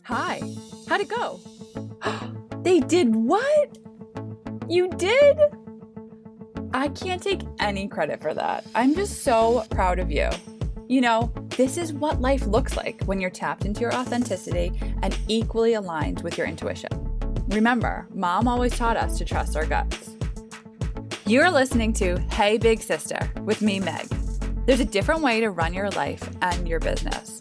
Hi, how'd it go? They did what? You did? I can't take any credit for that. I'm just so proud of you. You know, this is what life looks like when you're tapped into your authenticity and equally aligned with your intuition. Remember, Mom always taught us to trust our guts. You're listening to Hey Big Sister with me, Meg. There's a different way to run your life and your business.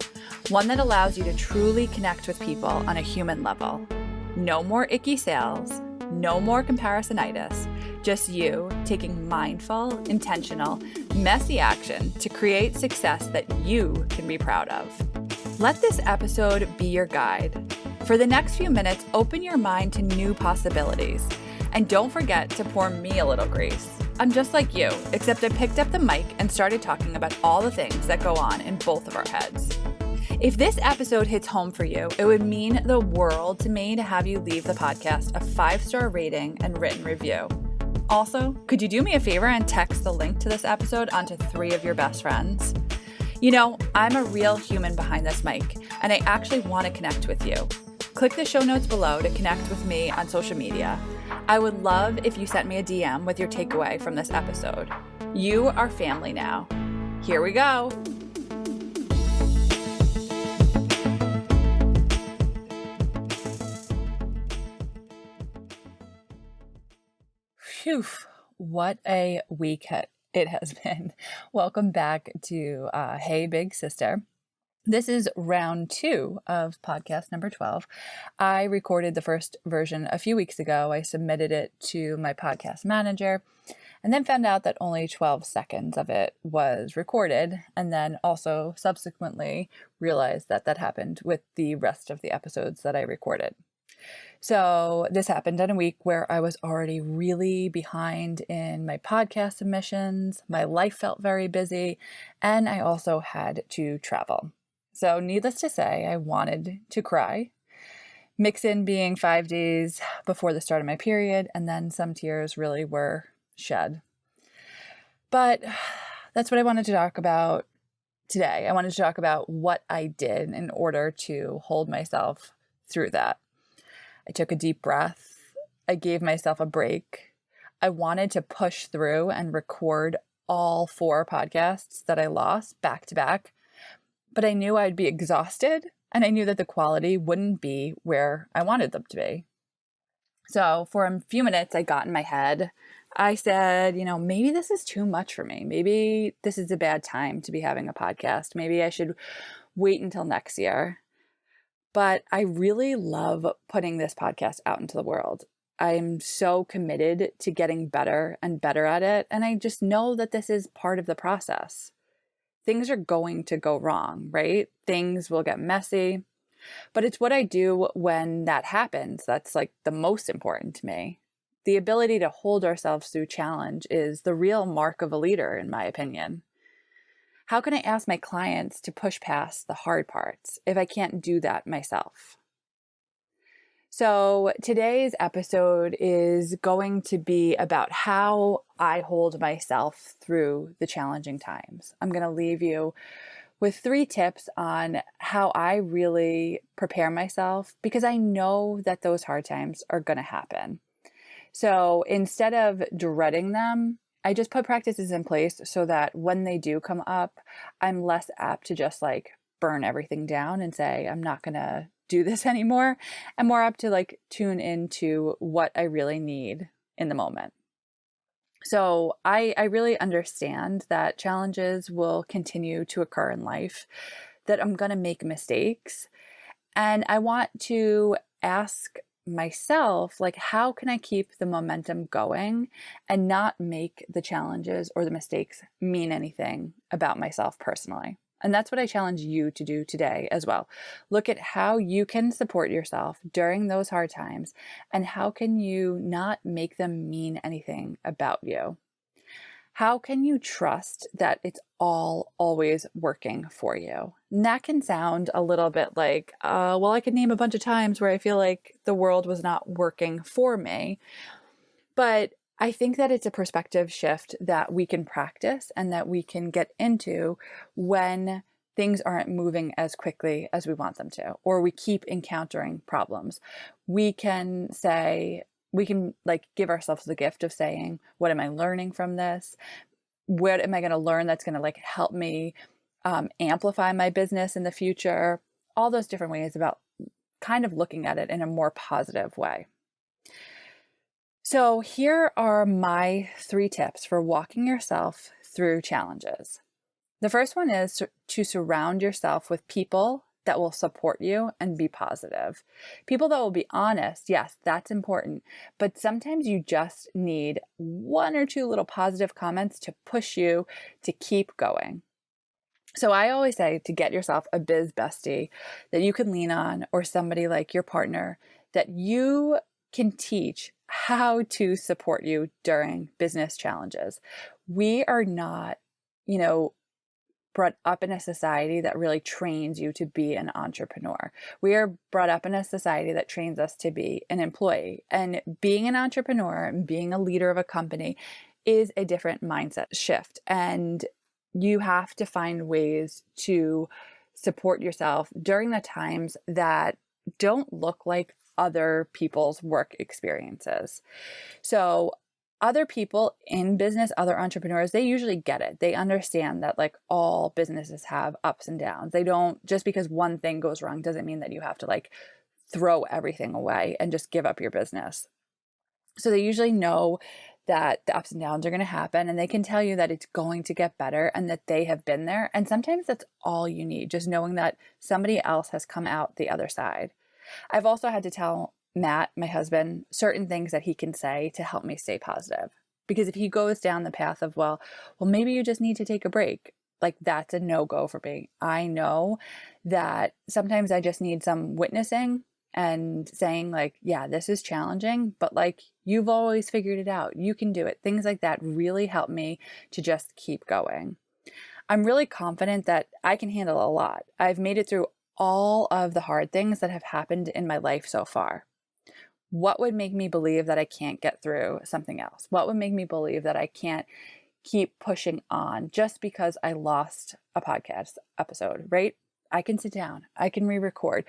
One that allows you to truly connect with people on a human level. No more icky sales, no more comparisonitis, just you taking mindful, intentional, messy action to create success that you can be proud of. Let this episode be your guide. For the next few minutes, open your mind to new possibilities. And don't forget to pour me a little grace. I'm just like you, except I picked up the mic and started talking about all the things that go on in both of our heads. If this episode hits home for you, it would mean the world to me to have you leave the podcast a 5-star rating and written review. Also, could you do me a favor and text the link to this episode onto 3 of your best friends? You know, I'm a real human behind this mic, and I actually want to connect with you. Click the show notes below to connect with me on social media. I would love if you sent me a DM with your takeaway from this episode. You are family now. Here we go. Phew, what a week it has been. Welcome back to Hey Big Sister. This is round 2 of podcast number 12. I recorded the first version a few weeks ago. I submitted it to my podcast manager and then found out that only 12 seconds of it was recorded, and then also subsequently realized that that happened with the rest of the episodes that I recorded. So this happened in a week where I was already really behind in my podcast submissions. My life felt very busy, and I also had to travel. So needless to say, I wanted to cry. Mix in being 5 days before the start of my period, and then some tears really were shed. But that's what I wanted to talk about today. I wanted to talk about what I did in order to hold myself through that. I took a deep breath. I gave myself a break. I wanted to push through and record all 4 podcasts that I lost back to back, but I knew I'd be exhausted, and I knew that the quality wouldn't be where I wanted them to be. So for a few minutes, I got in my head. I said, maybe this is too much for me. Maybe this is a bad time to be having a podcast. Maybe I should wait until next year. But I really love putting this podcast out into the world. I'm so committed to getting better and better at it. And I just know that this is part of the process. Things are going to go wrong, right? Things will get messy. But it's what I do when that happens that's like the most important to me. The ability to hold ourselves through challenge is the real mark of a leader, in my opinion. How can I ask my clients to push past the hard parts if I can't do that myself? So today's episode is going to be about how I hold myself through the challenging times. I'm going to leave you with 3 tips on how I really prepare myself, because I know that those hard times are going to happen. So instead of dreading them, I just put practices in place so that when they do come up, I'm less apt to just burn everything down and say, I'm not going to do this anymore. I'm more apt to tune into what I really need in the moment. So I really understand that challenges will continue to occur in life, that I'm going to make mistakes. And I want to ask myself, how can I keep the momentum going and not make the challenges or the mistakes mean anything about myself personally? And that's what I challenge you to do today as well. Look at how you can support yourself during those hard times, and how can you not make them mean anything about you? How can you trust that it's all always working for you? And that can sound a little bit like, I could name a bunch of times where I feel like the world was not working for me. But I think that it's a perspective shift that we can practice and that we can get into when things aren't moving as quickly as we want them to, or we keep encountering problems, we can like give ourselves the gift of saying, what am I learning from this? What am I going to learn that's going to like help me amplify my business in the future? All those different ways about kind of looking at it in a more positive way. So here are my 3 tips for walking yourself through challenges. The first one is to surround yourself with people that will support you and be positive. People that will be honest, yes, that's important, but sometimes you just need 1 or 2 little positive comments to push you to keep going. So I always say to get yourself a biz bestie that you can lean on, or somebody like your partner that you can teach how to support you during business challenges. We are not, brought up in a society that really trains you to be an entrepreneur. We are brought up in a society that trains us to be an employee. And being an entrepreneur and being a leader of a company is a different mindset shift. And you have to find ways to support yourself during the times that don't look like other people's work experiences. So other people in business, other entrepreneurs, they usually get it. They understand that like all businesses have ups and downs. They don't, just because one thing goes wrong doesn't mean that you have to like throw everything away and just give up your business. So they usually know that the ups and downs are going to happen, and they can tell you that it's going to get better and that they have been there. And sometimes that's all you need, just knowing that somebody else has come out the other side. I've also had to tell Matt, my husband, certain things that he can say to help me stay positive. Because if he goes down the path of, well, maybe you just need to take a break, like that's a no-go for me. I know that sometimes I just need some witnessing and saying like, yeah, this is challenging, but like you've always figured it out. You can do it. Things like that really help me to just keep going. I'm really confident that I can handle a lot. I've made it through all of the hard things that have happened in my life so far. What would make me believe that I can't get through something else? What would make me believe that I can't keep pushing on just because I lost a podcast episode, right? I can sit down, I can re-record.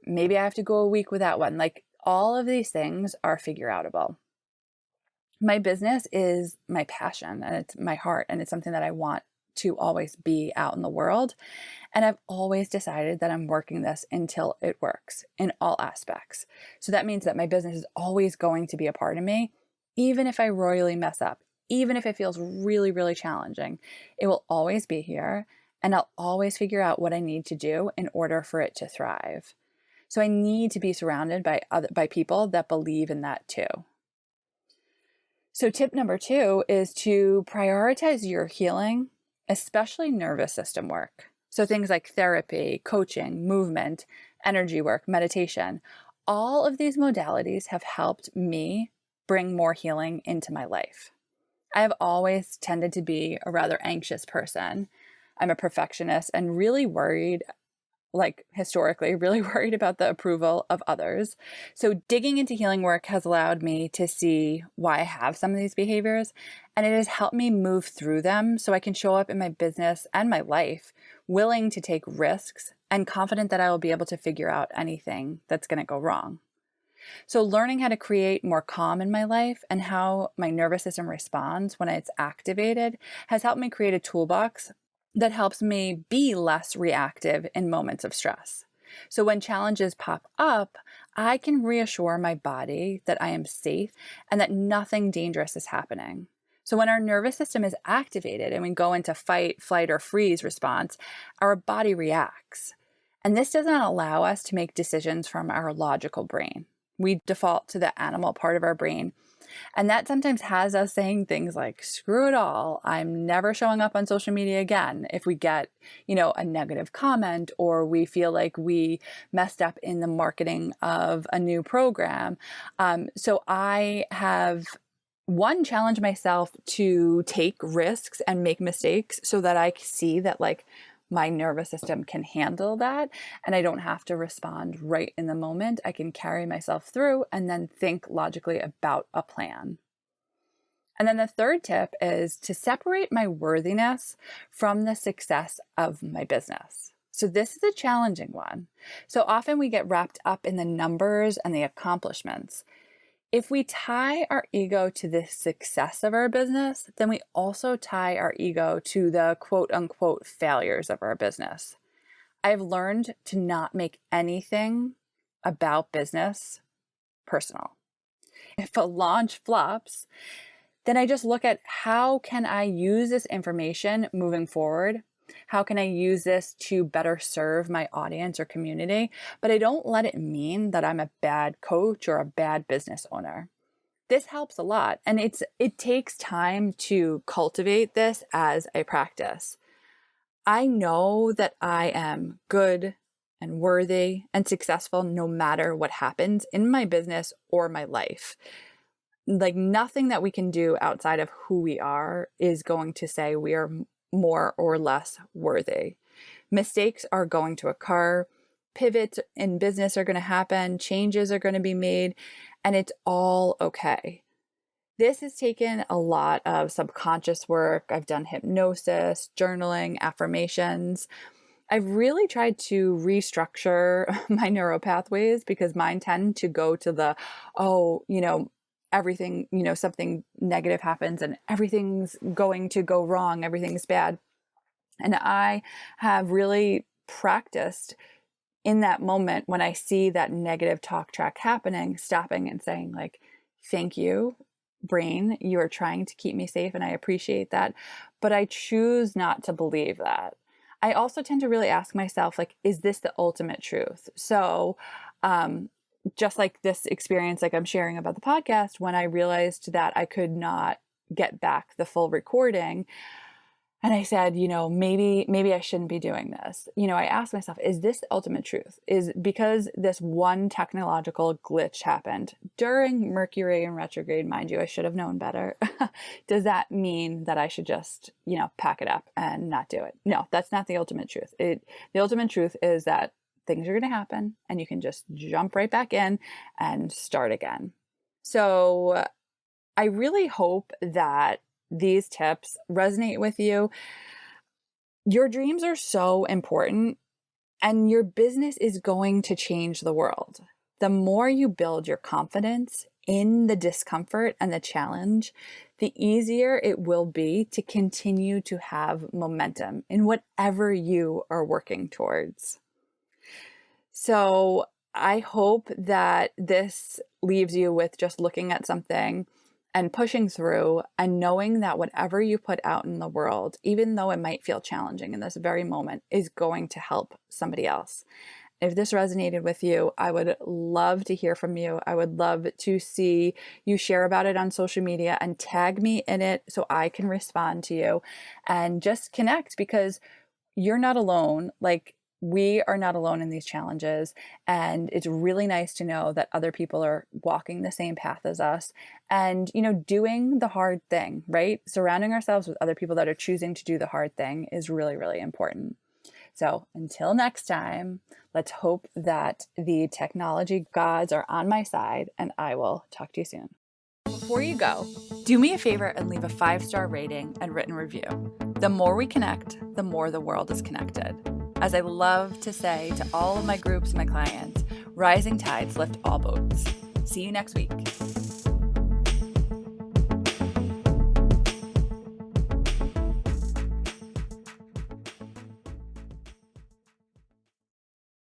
Maybe I have to go a week without one. Like all of these things are figure outable. My business is my passion and it's my heart, and it's something that I want to always be out in the world. And I've always decided that I'm working this until it works in all aspects. So that means that my business is always going to be a part of me, even if I royally mess up, even if it feels really, really challenging, it will always be here. And I'll always figure out what I need to do in order for it to thrive. So I need to be surrounded by people that believe in that too. So tip number 2 is to prioritize your healing, especially nervous system work. So things like therapy, coaching, movement, energy work, meditation, all of these modalities have helped me bring more healing into my life. I have always tended to be a rather anxious person. I'm a perfectionist and really worried, like historically, really worried about the approval of others. So digging into healing work has allowed me to see why I have some of these behaviors, and it has helped me move through them so I can show up in my business and my life willing to take risks and confident that I will be able to figure out anything that's going to go wrong. So learning how to create more calm in my life and how my nervous system responds when it's activated has helped me create a toolbox that helps me be less reactive in moments of stress. So when challenges pop up, I can reassure my body that I am safe and that nothing dangerous is happening. So when our nervous system is activated and we go into fight, flight, or freeze response, our body reacts. And this doesn't allow us to make decisions from our logical brain. We default to the animal part of our brain. And that sometimes has us saying things like, screw it all, I'm never showing up on social media again if we get, a negative comment or we feel like we messed up in the marketing of a new program. So I have challenged myself to take risks and make mistakes so that I see that my nervous system can handle that and I don't have to respond right in the moment. I can carry myself through and then think logically about a plan. And then the third tip is to separate my worthiness from the success of my business. So this is a challenging one. So often we get wrapped up in the numbers and the accomplishments. If we tie our ego to the success of our business, then we also tie our ego to the quote unquote failures of our business. I've learned to not make anything about business personal. If a launch flops, then I just look at how can I use this information moving forward? How can I use this to better serve my audience or community? But I don't let it mean that I'm a bad coach or a bad business owner. This helps a lot, and it takes time to cultivate this as a practice. I know that I am good and worthy and successful no matter what happens in my business or my life. Like nothing that we can do outside of who we are is going to say we are more or less worthy. Mistakes are going to occur. Pivots in business are going to happen. Changes are going to be made, and it's all okay. This has taken a lot of subconscious work. I've done hypnosis, journaling, affirmations. I've really tried to restructure my neuropathways because mine tend to go to the, everything, something negative happens and everything's going to go wrong, everything's bad. And I have really practiced in that moment when I see that negative talk track happening, stopping and saying like, thank you, brain, you are trying to keep me safe and I appreciate that, but I choose not to believe that. I also tend to really ask myself, like, is this the ultimate truth? So, just like this experience, like I'm sharing about the podcast, when I realized that I could not get back the full recording, and I said, maybe I shouldn't be doing this. I asked myself, is this the ultimate truth? Is because this one technological glitch happened during Mercury in retrograde, mind you, I should have known better. Does that mean that I should just, pack it up and not do it? No, that's not the ultimate truth. The ultimate truth is that things are going to happen and you can just jump right back in and start again. So I really hope that these tips resonate with you. Your dreams are so important, and your business is going to change the world. The more you build your confidence in the discomfort and the challenge, the easier it will be to continue to have momentum in whatever you are working towards. So I hope that this leaves you with just looking at something and pushing through and knowing that whatever you put out in the world, even though it might feel challenging in this very moment, is going to help somebody else. If this resonated with you, I would love to hear from you. I would love to see you share about it on social media and tag me in it so I can respond to you and just connect, because you're not alone. Like, we are not alone in these challenges, and it's really nice to know that other people are walking the same path as us and, doing the hard thing, right? Surrounding ourselves with other people that are choosing to do the hard thing is really, really important. So until next time, let's hope that the technology gods are on my side, and I will talk to you soon. Before you go, do me a favor and leave a 5-star rating and written review. The more we connect, the more the world is connected. As I love to say to all of my groups and my clients, rising tides lift all boats. See you next week.